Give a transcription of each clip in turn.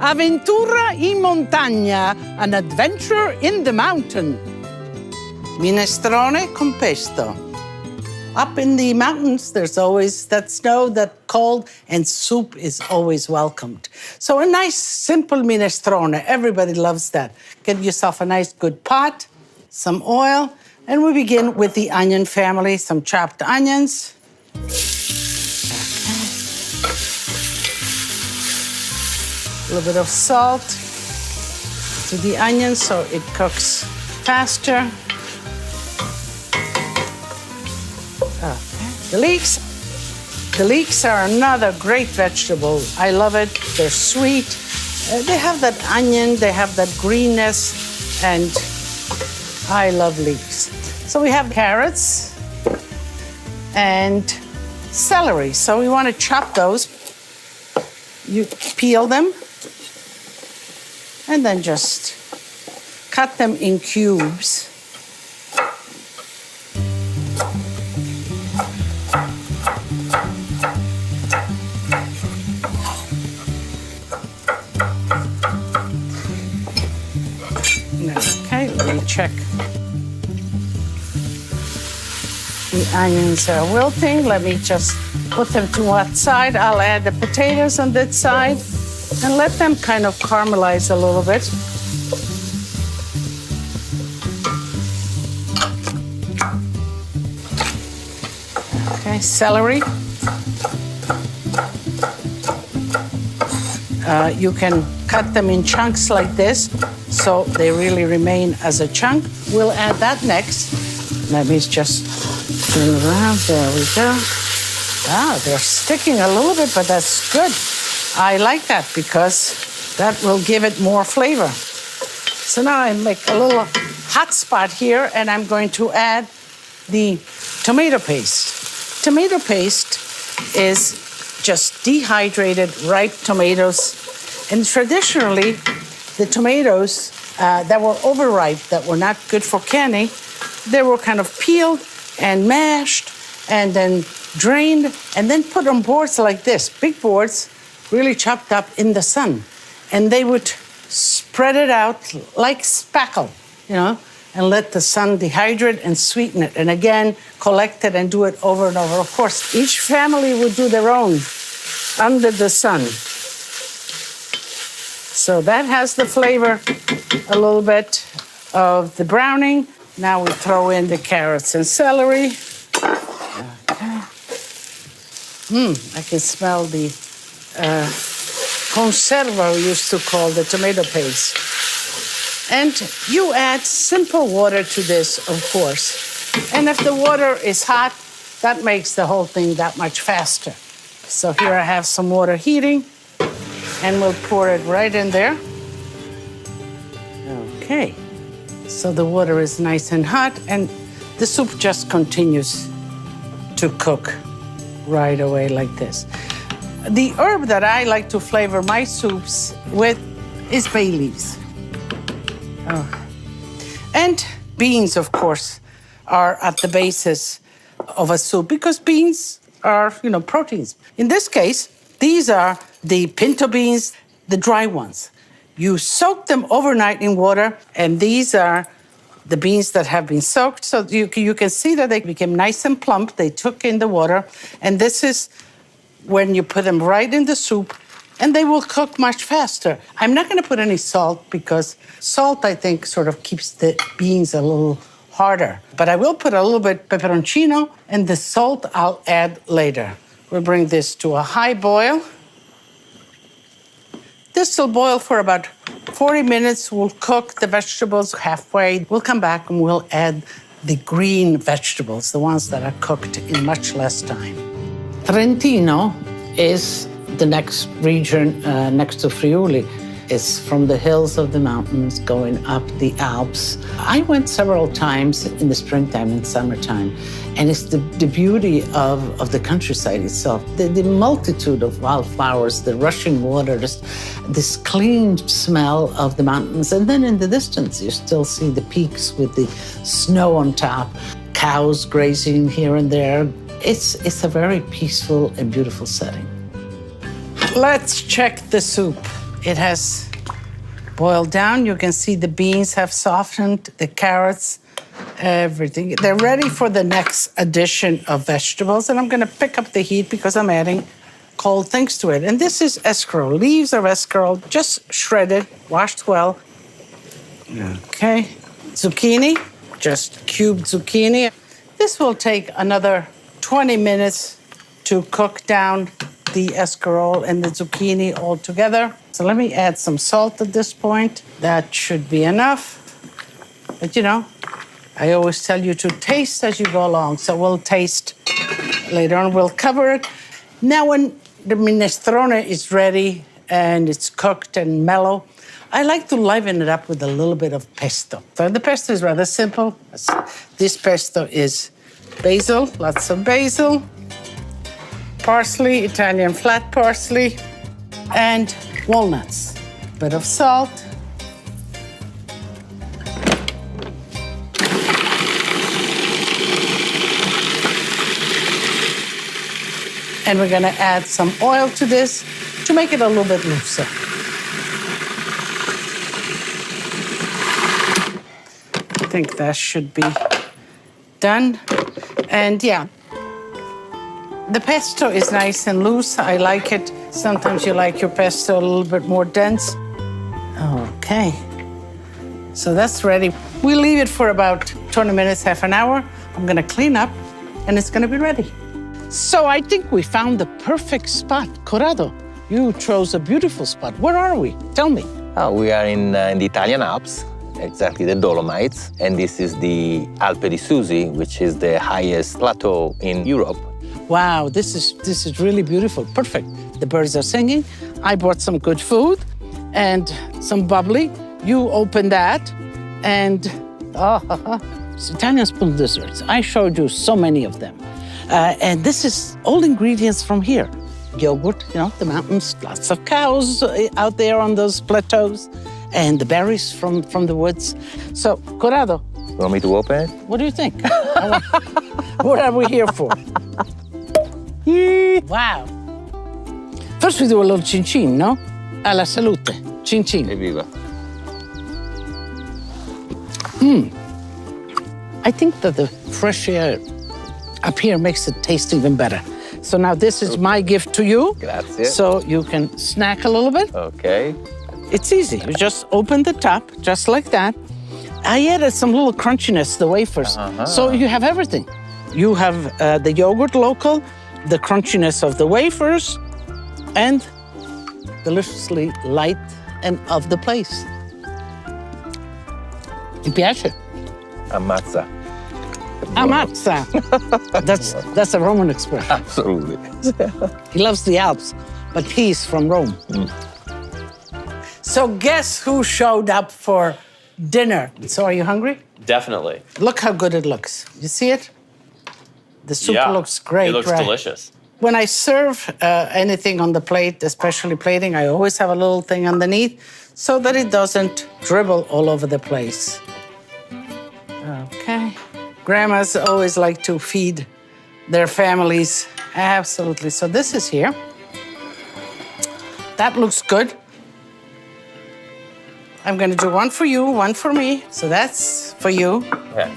Avventura in montagna, an adventure in the mountain. Minestrone con pesto. Up in the mountains, there's always that snow, that cold, and soup is always welcomed. So a nice, simple minestrone, everybody loves that. Get yourself a nice, good pot, some oil, and we begin with the onion family, some chopped onions. A little bit of salt to the onion so it cooks faster. The leeks. The leeks are another great vegetable. I love it. They're sweet. They have that onion, they have that greenness, and I love leeks. So we have carrots and celery. So we want to chop those. You peel them and then just cut them in cubes. Okay, let me check. The onions are wilting. Let me just put them to one side. I'll add the potatoes on that side and let them kind of caramelize a little bit. Okay, celery. You can cut them in chunks like this, so they really remain as a chunk. We'll add that next. Let me just turn around. There we go. Ah, they're sticking a little bit, but that's good. I like that because that will give it more flavor. So now I make a little hot spot here, and I'm going to add the tomato paste. Tomato paste is just dehydrated, ripe tomatoes. And traditionally, the tomatoes that were overripe, that were not good for canning, they were kind of peeled and mashed and then drained and then put on boards like this, big boards, really chopped up in the sun. And they would spread it out like spackle, you know, and let the sun dehydrate and sweeten it. And again, collect it and do it over and over. Of course, each family would do their own under the sun. So that has the flavor, a little bit of the browning. Now we throw in the carrots and celery. Okay. I can smell the conserva we used to call the tomato paste. And you add simple water to this, of course. And if the water is hot, that makes the whole thing that much faster. So here I have some water heating, and we'll pour it right in there. Okay. So the water is nice and hot, and the soup just continues to cook right away like this. The herb that I like to flavor my soups with is bay leaves. Oh. And beans, of course, are at the basis of a soup because beans are, you know, proteins. In this case, these are the pinto beans, the dry ones. You soak them overnight in water, and these are the beans that have been soaked. So you can see that they became nice and plump. They took in the water, and this is when you put them right in the soup, and they will cook much faster. I'm not going to put any salt because salt, I think, sort of keeps the beans a little harder. But I will put a little bit peperoncino, and the salt I'll add later. We'll bring this to a high boil. This will boil for about 40 minutes. We'll cook the vegetables halfway. We'll come back and we'll add the green vegetables, the ones that are cooked in much less time. Trentino is the next region next to Friuli. It's from the hills of the mountains going up the Alps. I went several times in the springtime and summertime, and it's the beauty of the countryside itself. The multitude of wildflowers, the rushing water, this clean smell of the mountains. And then in the distance, you still see the peaks with the snow on top, cows grazing here and there. It's a very peaceful and beautiful setting. Let's check the soup. It has boiled down. You can see the beans have softened, the carrots, everything. They're ready for the next addition of vegetables. And I'm going to pick up the heat because I'm adding cold things to it. And this is escarole, leaves of escarole, just shredded, washed well. Okay. Zucchini, just cubed zucchini. This will take another 20 minutes to cook down the escarole and the zucchini all together. So let me add some salt at this point. That should be enough. But you know, I always tell you to taste as you go along. So we'll taste later on. We'll cover it. Now when the minestrone is ready and it's cooked and mellow, I like to liven it up with a little bit of pesto. So the pesto is rather simple. This pesto is basil, lots of basil, parsley, Italian flat parsley, and walnuts. A bit of salt. And we're gonna add some oil to this to make it a little bit looser. I think that should be done. And yeah, the pesto is nice and loose. I like it. Sometimes you like your pesto a little bit more dense. Okay, so that's ready. We leave it for about 20 minutes, half an hour. I'm gonna clean up and it's gonna be ready. So I think we found the perfect spot. Corrado, you chose a beautiful spot. Where are we? Tell me. We are in the Italian Alps, exactly the Dolomites, and this is the Alpe di Susi, which is the highest plateau in Europe. Wow, this is really beautiful. Perfect. The birds are singing. I brought some good food and some bubbly. You open that and it's Italian spoon desserts. I showed you so many of them. And this is all ingredients from here. Yogurt, you know, the mountains, lots of cows out there on those plateaus, and the berries from the woods. So, Corrado. You want me to open it? What do you think? What are we here for? Wow. First we do a little chin-chin, no? Alla salute. Chin-chin. Evviva. I think that the fresh air up here makes it taste even better. So now this is my gift to you. Grazie. So you can snack a little bit. Okay. It's easy. You just open the top, just like that. I added some little crunchiness to the wafers. So you have everything. You have the yogurt local, the crunchiness of the wafers, and deliciously light and of the place. Ti piace? Ammazza. Ammazza. That's a Roman expression. Absolutely. He loves the Alps, but he's from Rome. So guess who showed up for dinner? So are you hungry? Definitely. Look how good it looks. You see it? The soup looks great, It looks right? delicious. When I serve anything on the plate, especially plating, I always have a little thing underneath so that it doesn't dribble all over the place. Okay. Grandmas always like to feed their families. Absolutely. So this is here. That looks good. I'm going to do one for you, one for me. So that's for you. Yeah.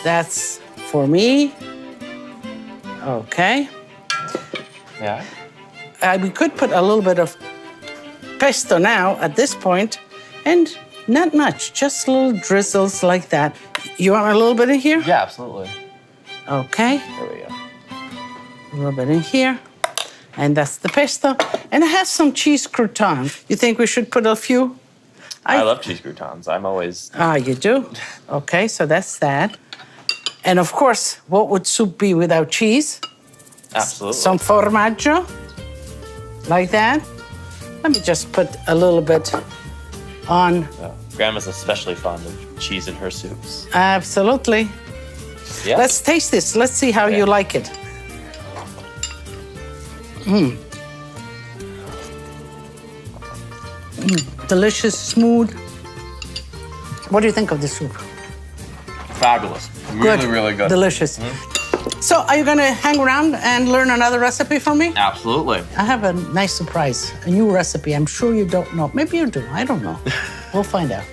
That's for me. Okay. Yeah. We could put a little bit of pesto now at this point, and not much, just little drizzles like that. You want a little bit in here? Yeah, absolutely. Okay. There we go. A little bit in here. And that's the pesto. And I have some cheese croutons. You think we should put a few? I love cheese croutons. I'm always... Ah, you do? Okay, so that's that. And of course, what would soup be without cheese? Absolutely. Some formaggio, like that. Let me just put a little bit on. Grandma's especially fond of cheese in her soups. Absolutely. Yeah. Let's taste this. Let's see how you like it. Delicious, smooth. What do you think of this soup? Fabulous. Good. Really, really good. Delicious. So are you gonna hang around and learn another recipe for me? Absolutely. I have a nice surprise, a new recipe. I'm sure you don't know. Maybe you do, I don't know. We'll find out.